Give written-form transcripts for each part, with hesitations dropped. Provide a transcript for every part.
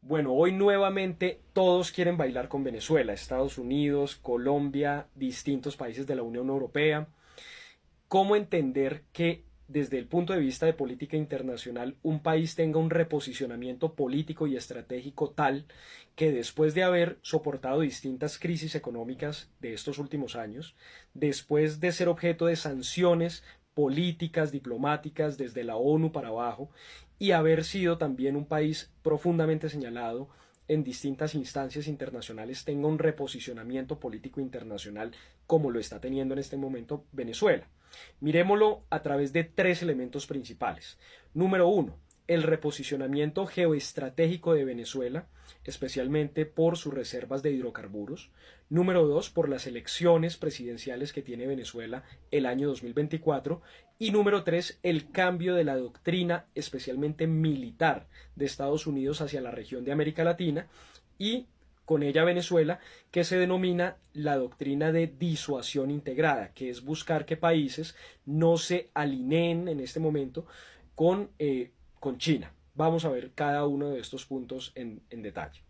Bueno, hoy nuevamente todos quieren bailar con Venezuela, Estados Unidos, Colombia, distintos países de la Unión Europea. ¿Cómo entender que desde el punto de vista de política internacional un país tenga un reposicionamiento político y estratégico tal que después de haber soportado distintas crisis económicas de estos últimos años, después de ser objeto de sanciones políticas, diplomáticas desde la ONU para abajo y haber sido también un país profundamente señalado en distintas instancias internacionales tenga un reposicionamiento político internacional como lo está teniendo en este momento Venezuela? Miremoslo a través de tres elementos principales. Número uno, el reposicionamiento geoestratégico de Venezuela, especialmente por sus reservas de hidrocarburos. Número dos, por las elecciones presidenciales que tiene Venezuela el año 2024. Y número tres, el cambio de la doctrina, especialmente militar, de Estados Unidos hacia la región de América Latina y con ella Venezuela, que se denomina la doctrina de disuasión integrada, que es buscar que países no se alineen en este momento con China. Vamos a ver cada uno de estos puntos en detalle.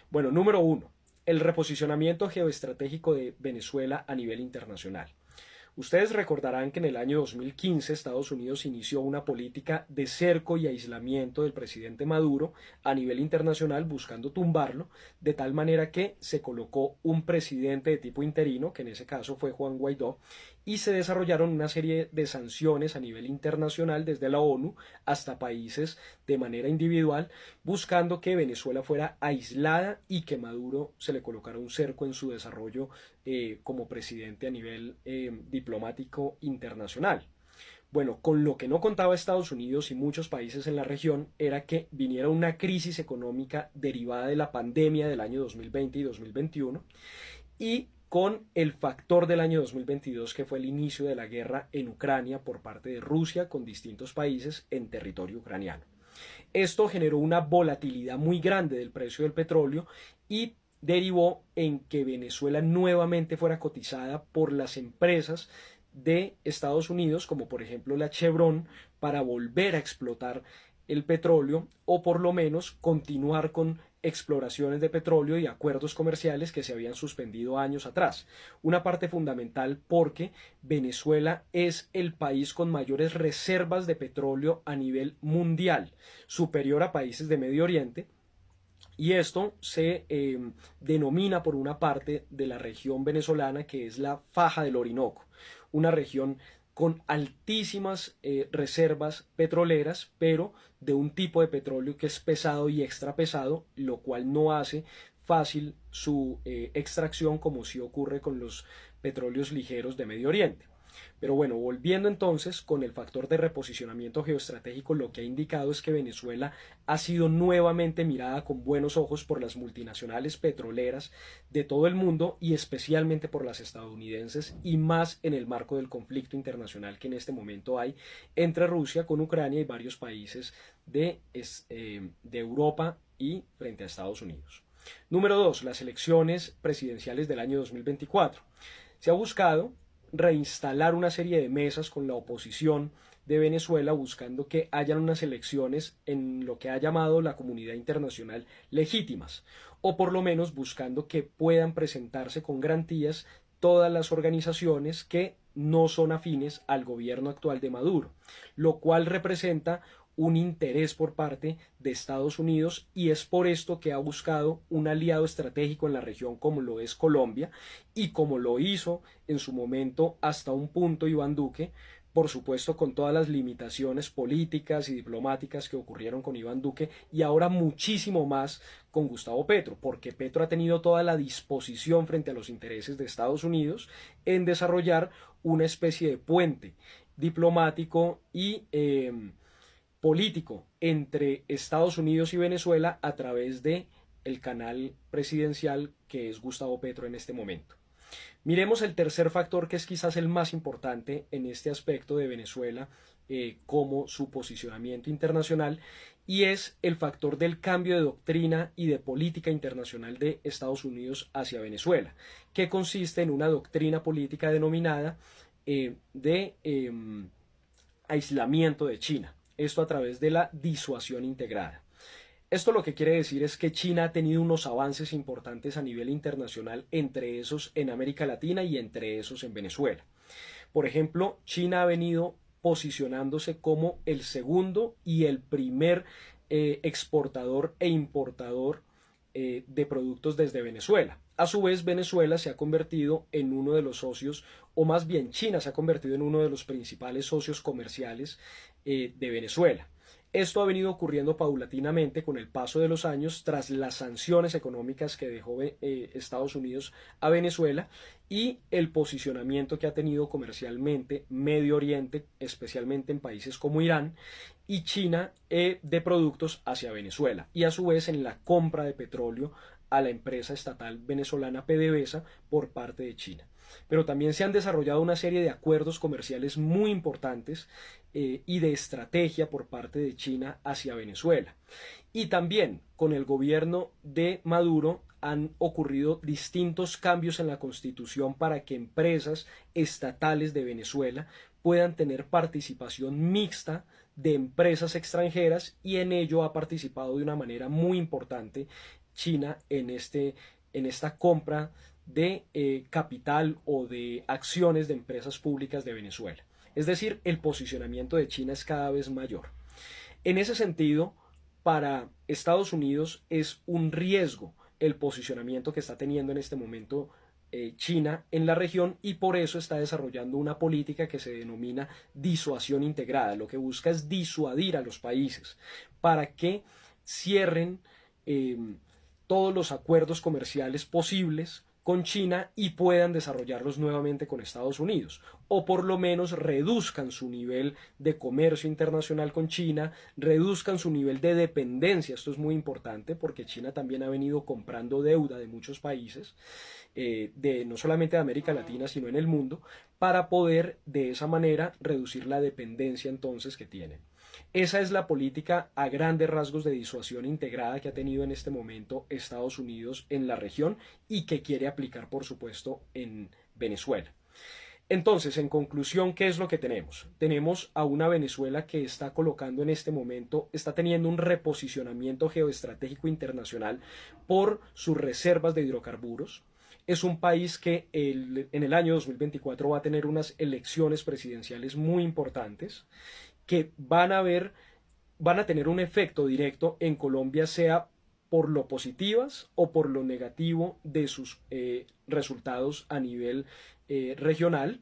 Bueno, número uno, el reposicionamiento geoestratégico de Venezuela a nivel internacional. Ustedes recordarán que en el año 2015 Estados Unidos inició una política de cerco y aislamiento del presidente Maduro a nivel internacional buscando tumbarlo, de tal manera que se colocó un presidente de tipo interino, que en ese caso fue Juan Guaidó, y se desarrollaron una serie de sanciones a nivel internacional desde la ONU hasta países de manera individual, buscando que Venezuela fuera aislada y que Maduro se le colocara un cerco en su desarrollo como presidente a nivel diplomático internacional. Bueno, con lo que no contaba Estados Unidos y muchos países en la región era que viniera una crisis económica derivada de la pandemia del año 2020 y 2021 y con el factor del año 2022 que fue el inicio de la guerra en Ucrania por parte de Rusia con distintos países en territorio ucraniano. Esto generó una volatilidad muy grande del precio del petróleo y derivó en que Venezuela nuevamente fuera cotizada por las empresas de Estados Unidos, como por ejemplo la Chevron, para volver a explotar el petróleo o por lo menos continuar con exploraciones de petróleo y acuerdos comerciales que se habían suspendido años atrás. Una parte fundamental porque Venezuela es el país con mayores reservas de petróleo a nivel mundial, superior a países de Medio Oriente, y esto se denomina por una parte de la región venezolana que es la Faja del Orinoco, una región con altísimas reservas petroleras, pero de un tipo de petróleo que es pesado y extra pesado, lo cual no hace fácil su extracción como sí ocurre con los petróleos ligeros de Medio Oriente. Pero bueno, volviendo entonces con el factor de reposicionamiento geoestratégico, lo que ha indicado es que Venezuela ha sido nuevamente mirada con buenos ojos por las multinacionales petroleras de todo el mundo y especialmente por las estadounidenses y más en el marco del conflicto internacional que en este momento hay entre Rusia con Ucrania y varios países de Europa y frente a Estados Unidos. Número 2, las elecciones presidenciales del año 2024. Se ha buscado reinstalar una serie de mesas con la oposición de Venezuela buscando que hayan unas elecciones en lo que ha llamado la comunidad internacional legítimas o por lo menos buscando que puedan presentarse con garantías todas las organizaciones que no son afines al gobierno actual de Maduro, lo cual representa un interés por parte de Estados Unidos y es por esto que ha buscado un aliado estratégico en la región como lo es Colombia y como lo hizo en su momento hasta un punto Iván Duque, por supuesto con todas las limitaciones políticas y diplomáticas que ocurrieron con Iván Duque y ahora muchísimo más con Gustavo Petro, porque Petro ha tenido toda la disposición frente a los intereses de Estados Unidos en desarrollar una especie de puente diplomático y político entre Estados Unidos y Venezuela a través de el canal presidencial que es Gustavo Petro en este momento. Miremos el tercer factor que es quizás el más importante en este aspecto de Venezuela como su posicionamiento internacional y es el factor del cambio de doctrina y de política internacional de Estados Unidos hacia Venezuela, que consiste en una doctrina política denominada de aislamiento de China. Esto a través de la disuasión integrada. Esto lo que quiere decir es que China ha tenido unos avances importantes a nivel internacional, entre esos en América Latina y entre esos en Venezuela. Por ejemplo, China ha venido posicionándose como el segundo y el primer exportador e importador de productos desde Venezuela. A su vez, Venezuela se ha convertido en uno de los socios, o más bien China se ha convertido en uno de los principales socios comerciales de Venezuela. Esto ha venido ocurriendo paulatinamente con el paso de los años tras las sanciones económicas que dejó Estados Unidos a Venezuela y el posicionamiento que ha tenido comercialmente Medio Oriente, especialmente en países como Irán y China, de productos hacia Venezuela, y a su vez en la compra de petróleo a la empresa estatal venezolana PDVSA por parte de China. Pero también se han desarrollado una serie de acuerdos comerciales muy importantes y de estrategia por parte de China hacia Venezuela. Y también con el gobierno de Maduro han ocurrido distintos cambios en la constitución para que empresas estatales de Venezuela puedan tener participación mixta de empresas extranjeras, y en ello ha participado de una manera muy importante China en esta compra de capital o de acciones de empresas públicas de Venezuela. Es decir, el posicionamiento de China es cada vez mayor. En ese sentido, para Estados Unidos es un riesgo el posicionamiento que está teniendo en este momento China en la región, y por eso está desarrollando una política que se denomina disuasión integrada. Lo que busca es disuadir a los países para que cierren todos los acuerdos comerciales posibles con China y puedan desarrollarlos nuevamente con Estados Unidos, o por lo menos reduzcan su nivel de comercio internacional con China, reduzcan su nivel de dependencia. Esto es muy importante porque China también ha venido comprando deuda de muchos países, no solamente de América Latina, sino en el mundo, para poder de esa manera reducir la dependencia entonces que tienen. Esa es la política a grandes rasgos de disuasión integrada que ha tenido en este momento Estados Unidos en la región y que quiere aplicar, por supuesto, en Venezuela. Entonces, en conclusión, ¿qué es lo que tenemos? Tenemos a una Venezuela que está colocando en este momento, está teniendo un reposicionamiento geoestratégico internacional por sus reservas de hidrocarburos. Es un país que en el año 2024 va a tener unas elecciones presidenciales muy importantes que van a tener un efecto directo en Colombia, sea por lo positivas o por lo negativo de sus resultados a nivel regional.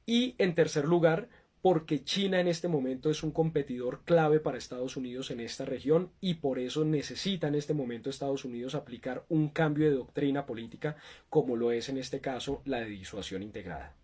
Y en tercer lugar, porque China en este momento es un competidor clave para Estados Unidos en esta región, y por eso necesita en este momento Estados Unidos aplicar un cambio de doctrina política, como lo es en este caso la de disuasión integrada.